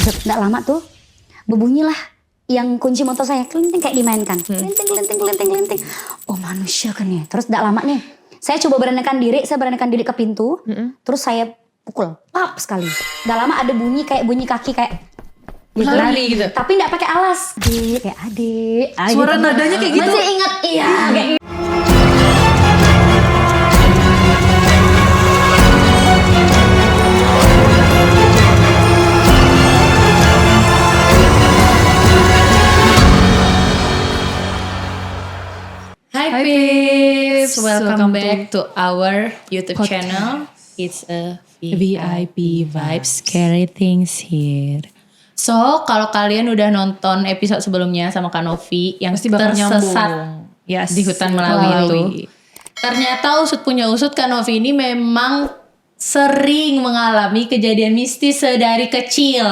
Nggak lama tuh berbunyilah yang kunci motor saya kelinting kayak dimainkan. Kelinting. Oh manusia kan ya. Terus nggak lama nih. Saya coba beranikan diri ke pintu. Terus saya pukul. Pap sekali. Nggak lama ada bunyi kaki kayak gitu. Lari gitu. Tapi nggak pakai alas. Kayak adik. Suara gitu. nadanya kayak gitu. Masih ingat iya. Kayak gitu. Hi peeps, welcome back to our YouTube channel. It's a VIP Vibes, Scary Things Here. So, kalau kalian udah nonton episode sebelumnya sama Kak Novi yang Pasti bakal tersesat Yes, di hutan Melawi itu. Ternyata usut punya usut, Kak Novi ini memang sering mengalami kejadian mistis sedari kecil.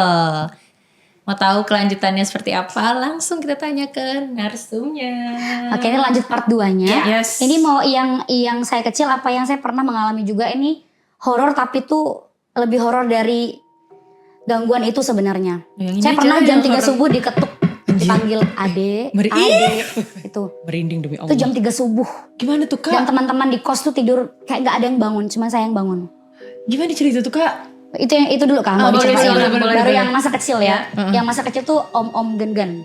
Mau tahu kelanjutannya seperti apa? Langsung kita tanya ke narsumnya. Oke, ini lanjut part 2-nya. Yes. Ini mau yang saya kecil apa yang saya pernah mengalami juga, ini horor tapi tuh lebih horor dari gangguan itu sebenarnya. Yang ini Saya aja pernah jam yang 3 horor. subuh diketuk, dipanggil Ade. Itu. Merinding demi Itu Allah. jam 3 subuh. Gimana tuh Dan Kak? teman-teman di kos tuh tidur kayak gak ada yang bangun, cuma saya yang bangun. Gimana cerita tuh Kak? Itu dulu kan mau boleh, diceritain. boleh, Baru boleh. yang masa kecil ya. Yang masa kecil tuh om-om gen-gen.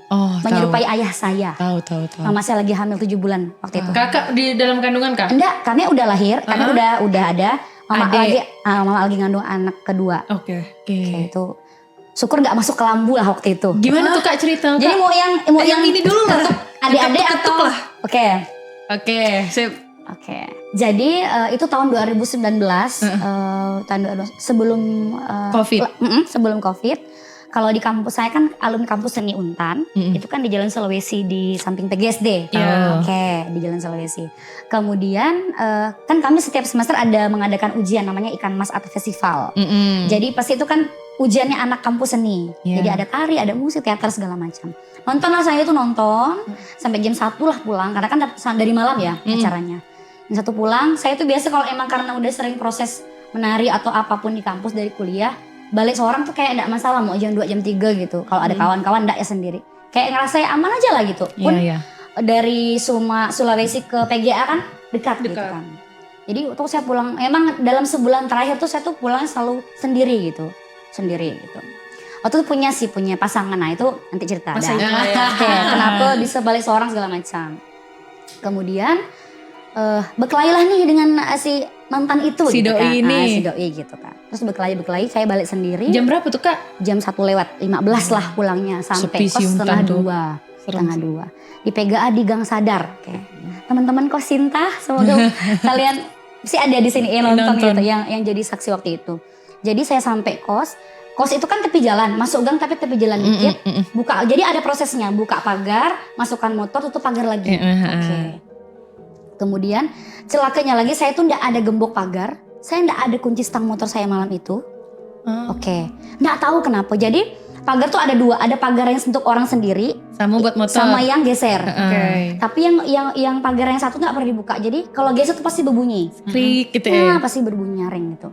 Oh, Menyerupai ayah saya. tahu. Mama saya lagi hamil 7 bulan waktu itu. Kakak di dalam kandungan kak? Enggak, karena udah lahir, karena udah ada. Mama Adek. lagi ngandung anak kedua. Oke. Kayak itu. Syukur nggak masuk ke lambu lah waktu itu. Gimana tuh kak cerita? Jadi mau yang ini dulu lah. adik-adik Ketuk-ketuk atau lah. Oke, sip. Oke. Jadi itu tahun 2019 sebelum Covid. sebelum Covid. Kalau di kampus saya kan alumni kampus seni Untan, itu kan di Jalan Sulawesi di samping PGSD. Iya. Oke, di Jalan Sulawesi. Kemudian kan kami setiap semester ada mengadakan ujian namanya Ikan Mas Art Festival. Jadi pasti itu kan ujiannya anak kampus seni. Iya. Jadi ada tari, ada musik, teater segala macam. Nonton lah saya itu nonton sampai jam 1 lah pulang karena kan dari malam ya acaranya. Jam 1 pulang, saya tuh biasa kalau emang karena udah sering proses menari atau apapun di kampus dari kuliah, balik seorang tuh kayak enggak masalah mau jam 2 jam 3 gitu. Kalau ada kawan-kawan enggak ya sendiri. Kayak ngerasa aman aja lah gitu. Pun dari Sulawesi ke PGA kan dekat gitu kan. Jadi waktu saya pulang, emang dalam sebulan terakhir tuh saya tuh pulang selalu sendiri gitu. Waktu itu punya pasangan, nah itu nanti cerita. Oke, kenapa bisa balik seorang segala macam. Kemudian berkelahilah nih dengan si mantan itu Si gitu doi kan. ini. Si doi gitu kan. Terus berkelahi saya balik sendiri. Jam berapa tuh kak? Jam 1:15 lah pulangnya sampai Sepi kos si setengah Untan tuh. 2. Setengah 2. Di PGA di Gang Sadar. Kayak teman-teman kos Sinta, semoga kalian sih ada di sini nonton gitu yang jadi saksi waktu itu. Jadi saya sampai kos itu kan tepi jalan, masuk gang tapi tepi jalan dikit. Buka, jadi ada prosesnya, buka pagar, masukkan motor, tutup pagar lagi. Oke. Kemudian celakanya lagi saya tuh nggak ada gembok pagar, saya nggak ada kunci stang motor saya malam itu. Oke, nggak tahu kenapa. Jadi pagar tuh ada dua, ada pagar yang untuk orang sendiri, Sama buat motor. sama yang geser. Oke. Tapi yang pagar yang satu nggak pernah dibuka. Jadi kalau geser tuh pasti berbunyi. Krik gitu ya. Nah, pasti berbunyi nyaring gitu.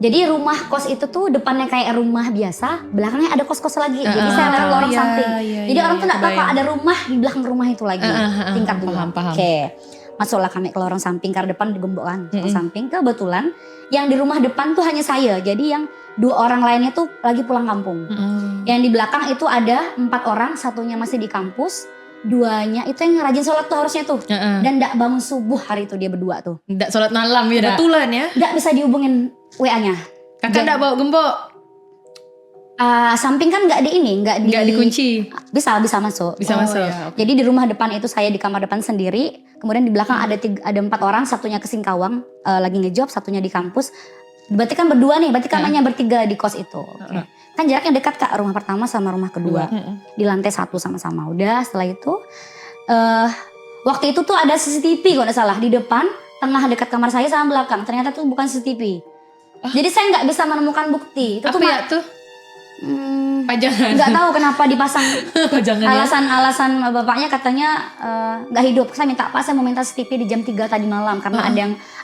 Jadi rumah kos itu tuh depannya kayak rumah biasa, belakangnya ada kos-kos lagi. Jadi saya lewat lorong samping. Jadi orang tuh nggak tahu kalau ada rumah di belakang rumah itu lagi. Tingkat 2. Paham. Oke. Masuklah kami ke lorong samping karena depan digembok kan. Samping kebetulan yang di rumah depan tuh hanya saya. Jadi yang 2 orang lainnya tuh lagi pulang kampung. Yang di belakang itu ada 4 orang, satunya masih di kampus. 2-nya itu yang rajin sholat tuh harusnya tuh. Dan gak bangun subuh hari itu dia berdua tuh. Nggak sholat malam ya. Kebetulan ya. Gak bisa dihubungin WA-nya. Kakak nggak bawa gembok. Samping kan gak Nggak dikunci. Bisa masuk. Bisa masuk. Ya. Jadi di rumah depan itu saya di kamar depan sendiri. Kemudian di belakang ada 4 orang, satunya ke Singkawang lagi ngejob, satunya di kampus. Berarti kan berdua nih, berarti kan hanya bertiga di kos itu. Oke. Kan jaraknya dekat Kak, rumah pertama sama rumah kedua. Di lantai 1 sama-sama. Udah setelah itu waktu itu tuh ada CCTV kalau nggak salah di depan, tengah dekat kamar saya sama belakang. Ternyata tuh bukan CCTV. Jadi saya nggak bisa menemukan bukti. Itu Apa tuh ya tuh? Pajangan. nggak tahu kenapa dipasang. Pajangan ya. Alasan bapaknya katanya nggak hidup. Saya minta Pak, saya mau minta CCTV di jam 3 tadi malam karena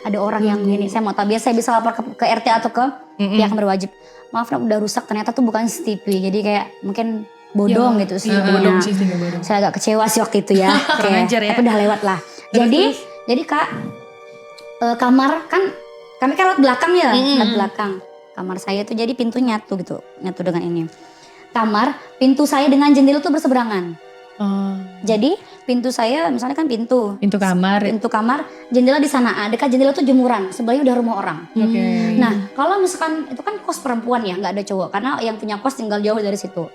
ada orang yang ini, saya mau tahu, biasa saya bisa lapor ke RT atau ke pihak yang berwajib. Maaf nak, udah rusak, ternyata tuh bukan CCTV, jadi kayak mungkin bodong gitu sih. Bodong sih, bodong. Saya agak kecewa sih waktu itu ya. Kurang ajar ya. Tapi udah lewat lah. Jadi Kak, kamar kan kami kan lewat belakang ya, lewat belakang. Kamar saya tuh jadi pintu nyatu gitu, nyatu dengan ini. Kamar, pintu saya dengan jendela tuh berseberangan. Oh. Jadi pintu saya misalnya kan pintu kamar. jendela di sana, dekat jendela tuh jemuran, sebelahnya udah rumah orang. Oke. Nah kalau misalkan itu kan kos perempuan ya, nggak ada cowok karena yang punya kos tinggal jauh dari situ.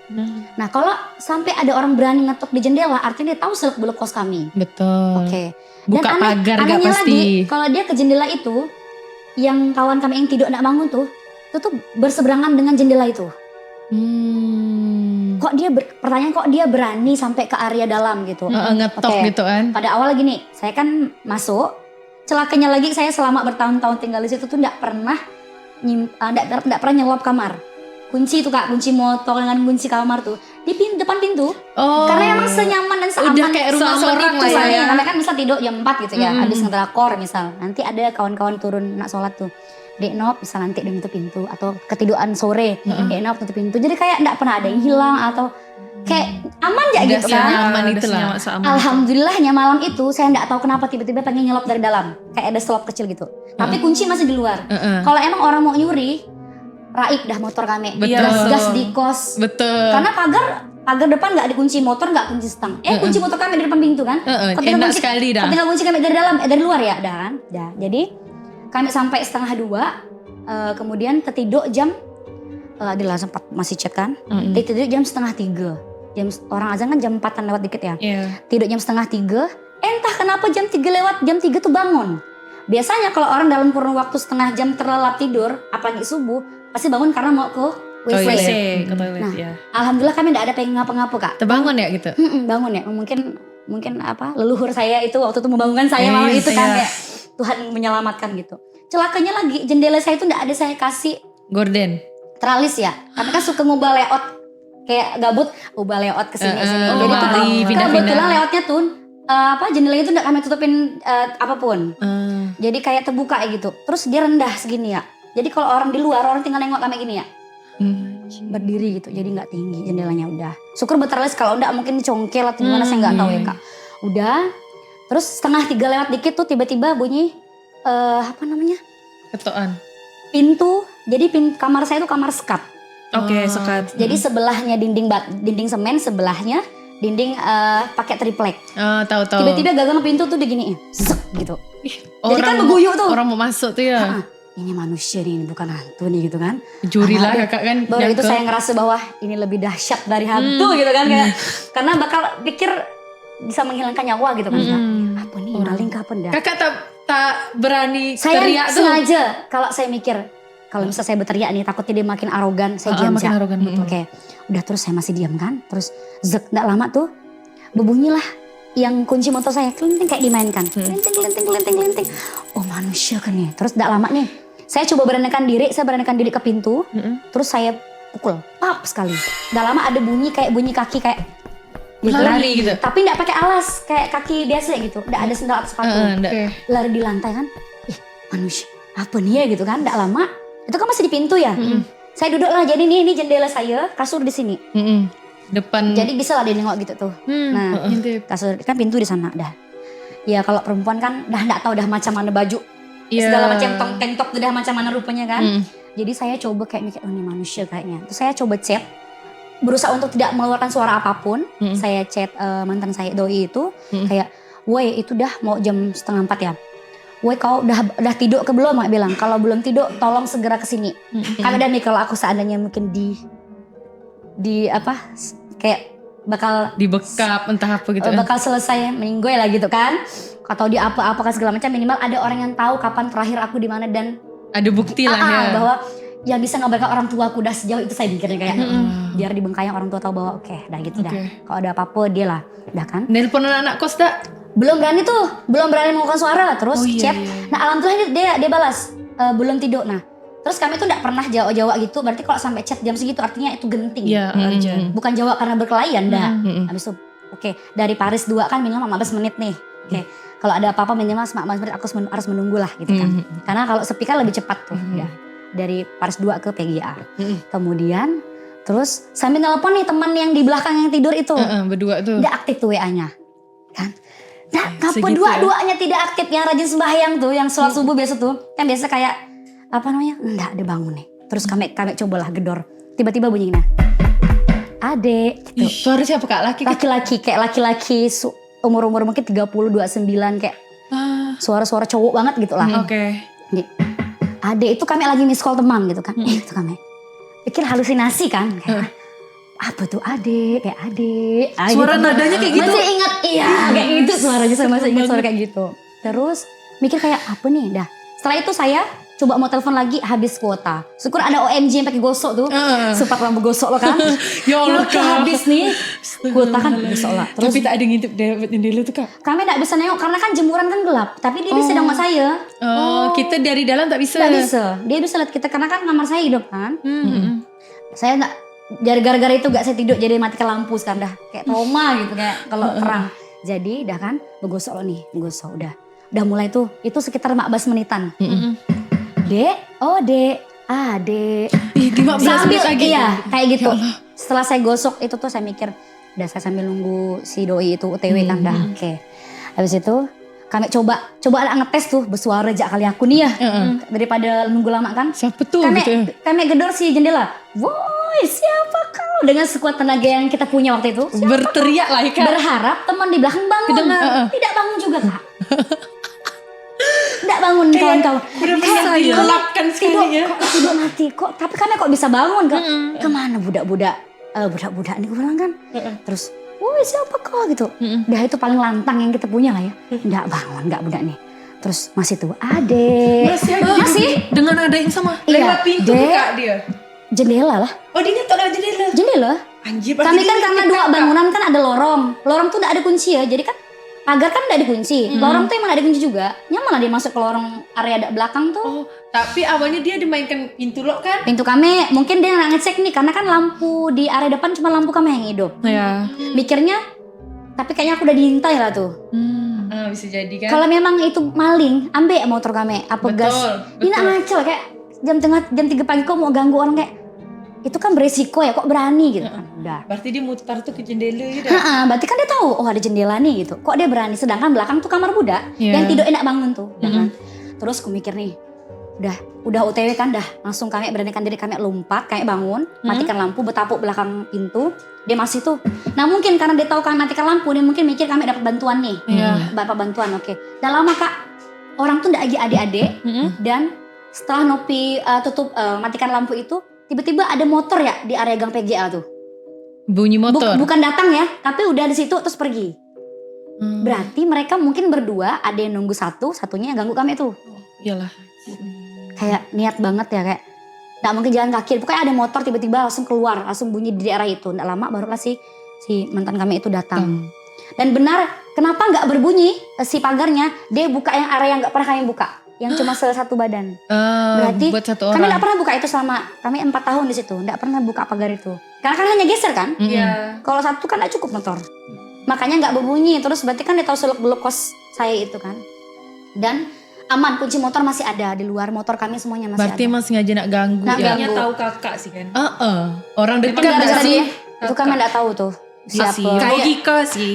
Nah kalau sampai ada orang berani ngetok di jendela, artinya dia tahu seluk beluk kos kami. Betul. Oke. Buka pagar gak anehnya pasti. lagi, kalau dia ke jendela itu, yang kawan kami yang tidur nak bangun tuh, itu tuh berseberangan dengan jendela itu. Kok dia pertanyaan kok dia berani sampai ke area dalam gitu. Ngetok Oke. gitu kan. Pada awal gini, saya kan masuk. Celakanya lagi saya selama bertahun-tahun tinggal di situ tuh nggak pernah nyelop kamar. Kunci itu Kak, kunci motor dengan kunci kamar tuh di depan pintu. Oh. Karena emang senyaman dan seaman Udah kayak rumah seperti orang itu lah ya. Karena kan misal tidur jam 4 gitu ya, habis ngerakor misal. Nanti ada kawan-kawan turun nak sholat tuh. Dek Nop bisa nanti dia nutup pintu atau ketiduran sore, Dek Nop tutup pintu. Jadi kayak enggak pernah ada yang hilang atau kayak aman aja gitu kan. Aman itulah. Alhamdulillahnya malam itu saya enggak tahu kenapa tiba-tiba pengen nyelop dari dalam. Kayak ada selop kecil gitu. Tapi kunci masih di luar. Kalau emang orang mau nyuri, raib dah motor kami. Gas di kos. Betul. Karena pagar depan nggak dikunci, motor nggak kunci stang. Kunci motor kami di depan pintu kan. Enak sekali dah. Ketika kunci kami dari dalam, dari luar ya, dah kan. Dah. Jadi kami sampai 1:30, kemudian ketidur jam, adalah sempat masih chat kan. Tidur jam 2:30. Orang azan kan jam 4-an lewat dikit ya. Tidur jam 2:30. Entah kenapa jam 3 lewat, jam 3 tuh bangun. Biasanya kalau orang dalam kurun waktu setengah jam terlelap tidur, apalagi subuh, pasti bangun karena mau ke WC. Ke toilet Nah, ya. alhamdulillah kami tidak ada pengen ngapa-ngapa Kak. Terbangun ya gitu. Bangun ya, mungkin apa leluhur saya itu waktu itu membangunkan saya malam itu kan kayak Tuhan menyelamatkan gitu. Celakanya lagi jendela saya itu tidak ada saya kasih gorden. teralis ya. Karena kan suka ngubah layout kayak gabut, ubah layout ke sini sini. Jadi tuh pindah-pindah. kebetulan layoutnya tuh jendelanya itu tidak kami tutupin apapun. Jadi kayak terbuka ya gitu. Terus dia rendah segini ya. Jadi kalau orang di luar orang tinggal nengok kami gini ya. Berdiri gitu. Jadi nggak tinggi jendelanya udah. Syukur berteralis, kalau enggak mungkin dicongkel atau gimana saya nggak tahu ya Kak. Udah. Terus 2:30 lewat dikit tuh tiba-tiba bunyi apa namanya? Ketokan. Pintu. Jadi kamar saya itu kamar sekat. Oke, sekat. Jadi sebelahnya dinding semen, sebelahnya dinding pakai triplek. Tahu. Tiba-tiba gagang pintu tuh diginiin, zek gitu. Jadi kan Orang beguyuk tuh. Orang mau masuk tuh ya. Ini manusia nih, ini bukan hantu nih gitu kan. Juri lah kakak kan. Baru itu saya ngerasa bahwa ini lebih dahsyat dari hantu gitu kan kayak. Karena bakal pikir bisa menghilangkan nyawa gitu kan. Apa nih maling kapan dah. Kakak tak berani Saya teriak tuh. sengaja kalau saya mikir kalau misalnya saya berteriak nih takutnya dia makin arogan, saya diam makin aja. arogan, betul. Oke. Udah terus saya masih diam kan. Terus zek enggak lama tuh berbunyilah yang kunci motor saya kelinting kayak dimainkan. Kelinting. Oh manusia kan nih. Terus enggak lama nih. Saya coba beranikan diri ke pintu. Terus saya pukul. Pap sekali. Enggak lama ada bunyi kaki kayak gitu. Lari gitu. Tapi enggak pakai alas, kayak kaki biasa gitu. Enggak ada sendal atau sepatu. Lari di lantai kan. Manusia. Apa nih ya gitu kan. Enggak lama. Itu kan masih di pintu ya. Saya duduk lah, jadi ini jendela saya, kasur di sini. Depan. Jadi bisa lah dia nengok gitu tuh. Nah, kasur kan pintu di sana dah. Ya kalau perempuan kan dah enggak tahu dah macam mana baju. Segala macam tank top dah macam mana rupanya kan. Jadi saya coba kayak mikir, oh ini manusia kayaknya. Terus saya coba chat, berusaha untuk tidak mengeluarkan suara apapun. Saya chat mantan saya Doi itu kayak, woi itu dah mau jam 3:30 ya. Woi kau udah tidur ke belum? Mak bilang, kalau belum tidur tolong segera kesini. Karena dan nih kalau aku seandainya mungkin di apa kayak bakal dibekap entah apa gitu. Bakal selesai meninggoy lah gitu kan. Atau di apa kan segala macam, minimal ada orang yang tahu kapan terakhir aku di mana dan ada bukti lah ya. Bahwa yang bisa ngabarkan orang tua aku udah sejauh itu saya mikirnya kayak biar di Bengkayang orang tua tahu bahwa oke, dah gitu dah. Kalau ada apa-apa dia lah, dah kan. Nelpon anak kos dak? Belum berani mengeluarkan suara terus chat. Nah alhamdulillah dia balas belum tidur. Nah terus kami tuh enggak pernah jawab gitu. Berarti kalau sampai chat jam segitu artinya itu genting. Bukan jawab karena berkelahi dah. Habis itu oke, dari Paris 2 kan minimal 15 menit nih. Oke, kalau ada apa-apa minimal Mas Brit aku harus menunggu lah gitu kan. Karena kalau sepi kan lebih cepat tuh ya. Dari Paris 2 ke PGA. Kemudian terus sambil telepon nih teman yang di belakang yang tidur itu. Berdua tuh. Nggak aktif tuh WA-nya. Kan? Nah, kenapa segitu dua-duanya tidak aktif? Yang rajin sembahyang tuh, yang sholat subuh biasa tuh. Kan biasa kayak apa namanya? Enggak ada bangun nih. Terus kami cobalah gedor. Tiba-tiba bunyinya. Adek gitu. Ih, suara siapa Kak? Laki? Laki-laki kayak laki-laki umur-umur mungkin 30 29 kayak suara-suara cowok banget gitu lah. Oke. Adek itu kami lagi miss call teman gitu kan. Itu kami pikir halusinasi kan. Kayak, apa tuh adek? Kayak adek. Suara gitu. nadanya kayak gitu. Masih ingat iya kayak gitu suaranya, saya masih ingat suara kayak gitu. Terus mikir kayak apa nih dah. Setelah itu saya coba mau telepon lagi habis kuota. Syukur ada OMG yang pakai gosok tuh. Sempat lampu gosok lo kan. Ya Allah Kuota Kak. habis nih. Kuota kan gosok lah. Terus Tapi tak ada ngintip dapat jendela tuh Kak. kami gak bisa nengok karena kan jemuran kan gelap. Tapi dia bisa dong sama saya. Oh, kita dari dalam tak bisa. Gak bisa. Dia bisa lihat kita karena kan kamar saya hidup kan. Saya gak, gara-gara itu gak saya tidur jadi matikan lampu sekarang dah. Kayak trauma gitu kayak kalau terang. Jadi dah kan begosok lo nih. Begosok udah mulai tuh. Itu sekitar 15 menitan. Dek, oh dek, dek. Ih, 15 Sambil, menit lagi. iya kayak gitu. Ya Allah. Setelah saya gosok itu tuh saya mikir, udah saya sambil nunggu si doi itu UTW kan dah. Oke. Habis itu kami coba ngetes tuh bersuara jak kali aku nih ya. Daripada nunggu lama kan. Siapa tuh Kami gitu? gedor si jendela. Woi, siapa kau? Dengan sekuat tenaga yang kita punya waktu itu. Berteriak lah ya Kak. Berharap teman di belakang bangun. Kedengar. Tidak bangun juga Kak. Tidak bangun kawan-kawan. Bener-bener dilelapkan sekali ya. Kok tidur mati kok. Tapi kami kok bisa bangun Kak. Kemana budak-budak ini gue bilang kan. Terus, woi siapa kau gitu. Dah itu paling lantang yang kita punya lah ya. Nggak bangun, nggak budak nih. Terus masih tuh adek. Masih. Dengan ada yang sama. Iya, Lewat pintu Dek. Kak dia. Jendela lah. Oh dia nyetok lewat jendela. Jendela. Anjir. Kami kan karena dua bangunan kan ada lorong. Lorong tuh nggak ada kunci ya. Jadi kan pagar kan nggak dikunci. Lorong tuh emang ada kunci juga. Nyaman lah dia masuk ke lorong area belakang tuh. Oh, tapi awalnya dia dimainkan pintu lock kan? Pintu kami mungkin dia nggak ngecek nih karena kan lampu di area depan cuma lampu kami yang hidup. Ya. Mikirnya tapi kayaknya aku udah diintai lah tuh. Bisa jadi kan? Kalau memang itu maling, ambil motor kami. Apa Betul, gas? Ini nak ngacel kayak jam 3 pagi kok mau ganggu orang kayak itu kan beresiko ya kok berani gitu kan. Udah. Berarti dia mutar tuh ke jendela ya dah. Berarti kan dia tahu oh ada jendela nih gitu. Kok dia berani sedangkan belakang tuh kamar budak yang tidur enak bangun tuh. Kan? Terus aku mikir nih. Udah OTW kan dah langsung kami beranikan diri kami lompat kami bangun matikan lampu bertapuk belakang pintu dia masih tuh nah mungkin karena dia tahu kami matikan lampu dia mungkin mikir kami dapat bantuan nih bapak bantuan oke. Dah lama Kak orang tuh ndak lagi adik-adik dan setelah Nopi tutup matikan lampu itu tiba-tiba ada motor ya di area gang PGA tuh Bunyi motor. bukan datang ya tapi udah di situ terus pergi berarti mereka mungkin berdua ada yang nunggu satunya yang ganggu kami tuh Iyalah. kayak niat banget ya kayak nggak mungkin jalan kaki pokoknya ada motor tiba-tiba langsung keluar langsung bunyi di daerah itu nggak lama barulah si mantan kami itu datang dan benar kenapa nggak berbunyi si pagarnya dia buka yang area yang nggak pernah kami buka yang cuma salah satu badan berarti buat satu kami orang. nggak pernah buka itu selama kami 4 tahun di situ nggak pernah buka pagar itu karena kan hanya geser kan Iya. kalau satu kan nggak cukup motor makanya nggak berbunyi terus berarti kan dia tahu seluk beluk kos saya itu kan dan aman kunci motor masih ada di luar motor kami semuanya masih Berarti ada. emang sengaja nak ganggu Nak ya. ganggu. tahu kakak sih kan. Orang Emang dekat gara-gara gak sih? dia, itu kami nggak tahu tuh siapa. sih. Logika sih.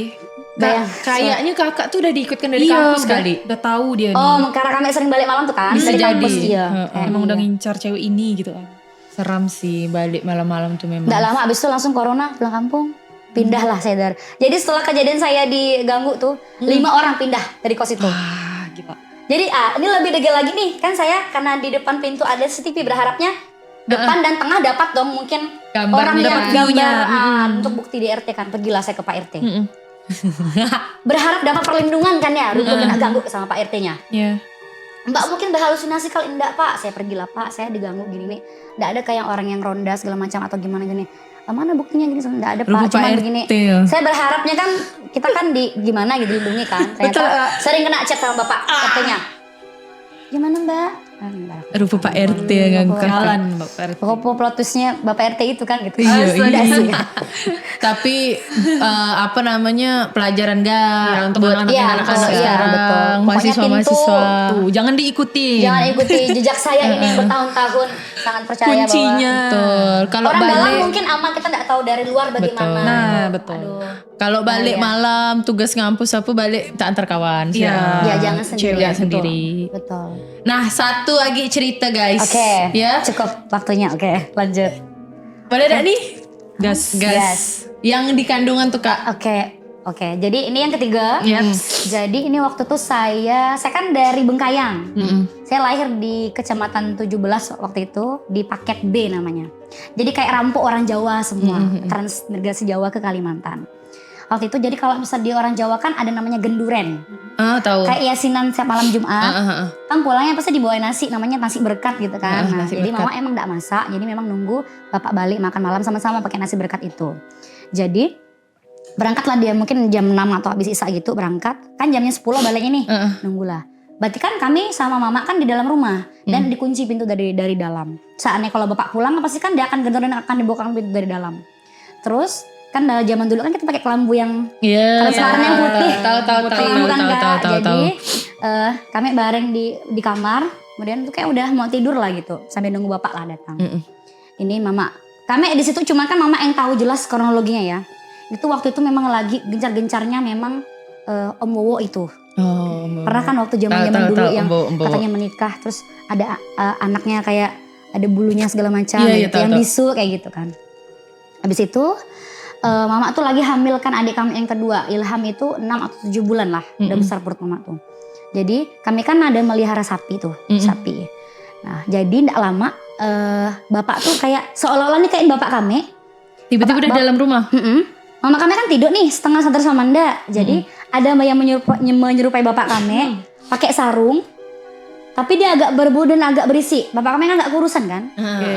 Bayang. Kayaknya kakak tuh udah diikutkan dari Iya, kampus kali. Udah tahu dia nih. Oh karena kami sering balik malam tuh kan Bisa dari jadi. kampus iya. Emang udah ngincar cewek ini gitu kan. Seram sih balik malam-malam tuh memang. Nggak lama abis itu langsung corona pulang kampung. Pindah lah saya dari. Jadi setelah kejadian saya diganggu tuh 5 orang pindah dari kos itu. Ah, gitu. Jadi ini lebih degil lagi nih kan saya karena di depan pintu ada CCTV berharapnya depan dan tengah dapat dong mungkin Gambar orang nih, yang dapat gambar untuk bukti di RT kan pergilah saya ke Pak RT. Berharap dapat perlindungan kan ya ruko kena ganggu sama Pak RT-nya. Iya. Mbak mungkin berhalusinasi kali enggak Pak saya pergilah Pak saya diganggu gini nih enggak ada kayak orang yang ronda segala macam atau gimana gini mana buktinya gini enggak ada Pak Ruko cuma Pak begini RT ya. saya berharapnya kan kita kan di gimana gitu dilindungi kan ternyata sering kena chat sama Bapak RT-nya gimana Mbak Rupa Pak RT yang ngangkat. Jalan Bapak RT. Pokoknya plot twistnya Bapak RT itu kan gitu. Iya, Enggak iya. sih. Tapi apa namanya pelajaran gak untuk buat anak-anak Iya, anak-anak iya, sekarang, betul. Pokoknya mahasiswa-mahasiswa. Tuh, jangan diikuti. Jangan ikuti jejak saya ini yang bertahun-tahun. Sangat percaya Kuncinya. Betul. Kalau bahwa orang dalam balik mungkin aman, kita nggak tahu dari luar bagaimana. Nah, betul. Aduh. kalau balik Bahaya. malam tugas ngampus apa balik tak antar kawan. Iya. Ya jangan sendiri. Jangan sendiri. Betul. Nah, satu lagi cerita guys. Oke. Ya. Cukup waktunya. Oke, lanjut. Boleh enggak nih? Gas. Gas. Yang di kandungan tuh Kak. Oke. Jadi ini yang ketiga. Yaps. Jadi ini waktu tuh saya kan dari Bengkayang. Saya lahir di Kecamatan 17 waktu itu di Paket B namanya. Jadi kayak rampok orang Jawa semua, transmigrasi Jawa ke Kalimantan. Waktu itu jadi kalau misalnya di orang Jawa kan ada namanya genduren. Tahu. Kayak yasinan setiap malam Jumat. Kan pulangnya pasti dibawain nasi, namanya nasi berkat gitu kan. Nah, Nasi jadi berkat. mama emang gak masak, jadi memang nunggu bapak balik makan malam sama-sama pakai nasi berkat itu. Jadi berangkatlah dia mungkin jam 6 atau habis isya gitu berangkat. Kan jamnya 10 baliknya nih, nunggulah. Berarti kan kami sama mama kan di dalam rumah dan dikunci pintu dari dalam. Saatnya kalau bapak pulang pasti kan dia akan gendorin akan dibuka pintu dari dalam. Terus kan zaman dulu kan kita pakai kelambu yang Iya. kalau sekarang yang putih. Tahu Kelambu kan enggak. Jadi tahu. kami bareng di kamar, kemudian tuh kayak udah mau tidur lah gitu sambil nunggu bapak lah datang. Ini mama, kami di situ cuma kan mama yang tahu jelas kronologinya ya. Itu waktu itu memang lagi gencar-gencarnya memang Om Wowo itu. Oh, Pernah kan waktu zaman-zaman dulu tahu, yang Embo. katanya menikah terus ada anaknya kayak ada bulunya segala macam Iya, gitu, tahu, yang tahu. bisu kayak gitu kan. Habis itu mama tuh lagi hamil kan adik kami yang kedua, Ilham itu 6 atau 7 bulan lah, udah besar perut mama tuh. Jadi kami kan ada melihara sapi tuh, sapi. Nah jadi tidak lama bapak tuh kayak seolah-olah nih kayak bapak kami. Tiba-tiba udah dalam rumah. Mama kami kan tidur nih setengah sadar sama Manda. Jadi ada yang menyerupai bapak kami pakai sarung. Tapi dia agak berbau dan agak berisi. Bapak kami kan agak kurusan kan.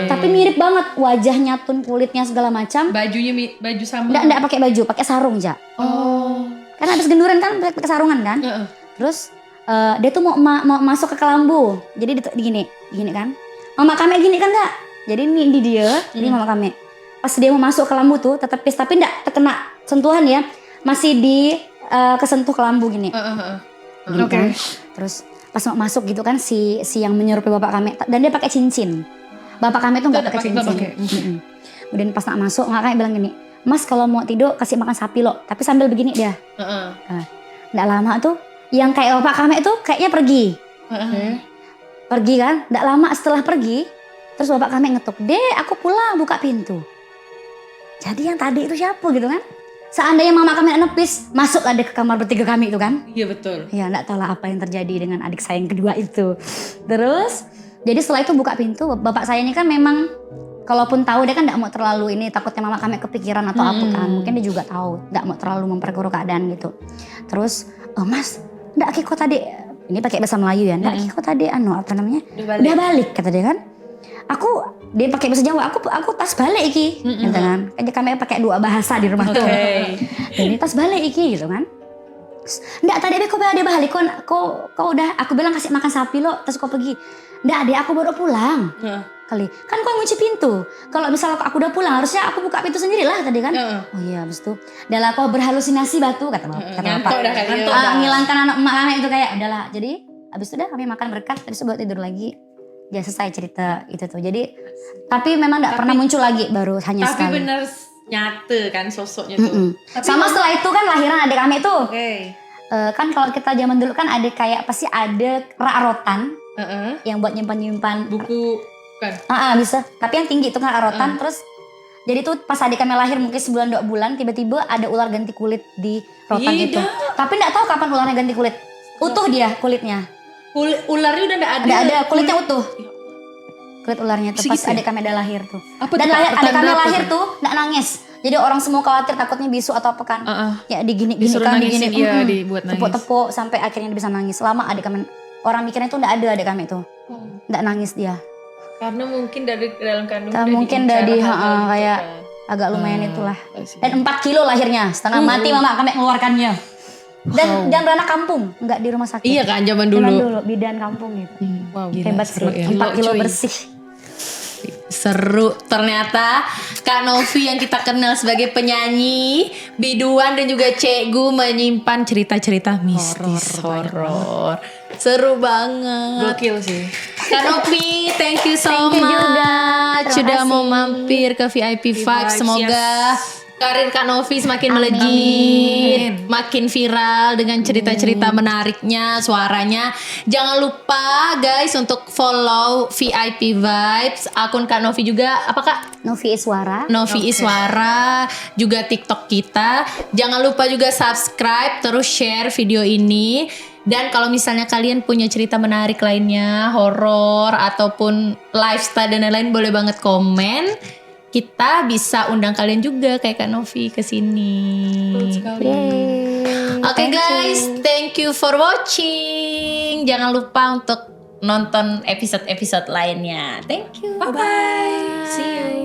Tapi mirip banget wajahnya, tun kulitnya segala macam. Bajunya baju sama. Enggak pakai baju, pakai sarung aja. Oh. Kan habis genduran kan pakai sarungan kan. Terus dia tuh mau masuk ke kelambu. Jadi gini kan. Mama kami gini kan enggak. Jadi ini dia, ini mama kami. Pas dia mau masuk ke kelambu tuh tetap tapi enggak terkena sentuhan ya. Masih di kesentuh kelambu gini. Gini kan. Terus pas mau masuk gitu kan si yang menyerupai bapak kami dan dia pakai cincin. Bapak kami tuh enggak pakai cincin. Kemudian pas nak masuk kakaknya bilang gini, "Mas kalau mau tidur kasih makan sapi loh." Tapi sambil begini dia. Nggak lama tuh yang kayak bapak kami tuh kayaknya pergi. Pergi kan? Nggak lama setelah pergi, terus bapak kami ngetuk, "Dek, aku pulang, buka pintu." Jadi yang tadi itu siapa gitu kan? Seandainya mama kami nepis, masuk ada ke kamar bertiga kami itu kan? Iya betul. Ya nggak tahu lah apa yang terjadi dengan adik saya yang kedua itu. Terus, jadi setelah itu buka pintu, bapak saya ini kan memang, kalaupun tahu dia kan nggak mau terlalu ini, takutnya mama kami kepikiran atau apa kan. Mungkin dia juga tahu, nggak mau terlalu memperkeruh keadaan gitu. Terus, "Mas, nggak Kiko tadi," ini pakai bahasa Melayu ya, "nggak Kiko tadi apa namanya? Udah balik," kata dia kan. Dia pakai bahasa Jawa, aku tas balik iki, gitu kan. Kayaknya kami pakai 2 bahasa di rumah tuh. Jadi tas balik iki gitu kan. Nggak tadi kok dia balik, kok udah aku bilang kasih makan sapi lo, terus kau pergi. Nggak adek aku baru pulang. Kali kan kau ngunci pintu. Kalau misal aku udah pulang harusnya aku buka pintu sendiri lah tadi kan. Oh iya habis itu udahlah kau berhalusinasi batu kata bapak. Ngilangkan anak emak kami itu kayak udahlah. Jadi habis itu udah kami makan berkat terus buat tidur lagi. Ya selesai cerita itu tuh. Jadi tapi memang enggak pernah muncul lagi, baru hanya sekali. Tapi benar nyata kan sosoknya tuh. Sama setelah itu kan lahiran adik kami tuh. Kan kalau kita zaman dulu kan ada kayak pasti ada rak rotan yang buat nyimpan Buku kan. Bisa. Tapi yang tinggi itu kan rak rotan terus jadi tuh pas adik kami lahir mungkin sebulan 2 bulan tiba-tiba ada ular ganti kulit di rotan itu. Tapi enggak tahu kapan ularnya ganti kulit. Utuh dia kulitnya. Ularnya udah enggak ada. Enggak ada, kulitnya utuh. Kulit ularnya tuh pas adik kami ada lahir tuh. Dan adik kami lahir tuh enggak nangis. Jadi orang semua khawatir takutnya bisu atau apa kan. Ya digini-gini kan digini. Iya, dibuat nangis. Tepuk-tepuk sampai akhirnya dia bisa nangis. Lama adik kami orang mikirnya tuh enggak ada adik kami tuh. Enggak nangis dia. Karena mungkin dari dalam kandungan Mungkin dari kayak agak lumayan itulah. Dan 4 kilo lahirnya, setengah mati mama kami mengeluarkannya. Dan anak kampung, nggak di rumah sakit. Iya kan zaman Zaman dulu. dulu bidan kampung gitu. Wow. Hebat sih, seru ya. 4 kilo Cuy. bersih. Seru. Ternyata Kak Novi yang kita kenal sebagai penyanyi, biduan dan juga cikgu menyimpan cerita-cerita mistis horor. Seru banget. Gokil sih. Kak Novi, thank you so Thank you much juga. Terima sudah mau kasih. mampir ke VIP Vibes. Semoga karir Kak Novi semakin Amin. melejit, makin viral dengan cerita-cerita menariknya, suaranya. Jangan lupa guys untuk follow VIP Vibes, akun Kak Novi juga. Apa Kak? Novi Iswara. Novi Iswara, juga TikTok kita. Jangan lupa juga subscribe, terus share video ini. Dan kalau misalnya kalian punya cerita menarik lainnya, horor ataupun lifestyle dan lain-lain, boleh banget komen. Kita bisa undang kalian juga kayak Kak Novi ke sini. Yeay. Oke Thank you. guys, thank you for watching. Jangan lupa untuk nonton episode-episode lainnya. Thank you. Bye bye. See you.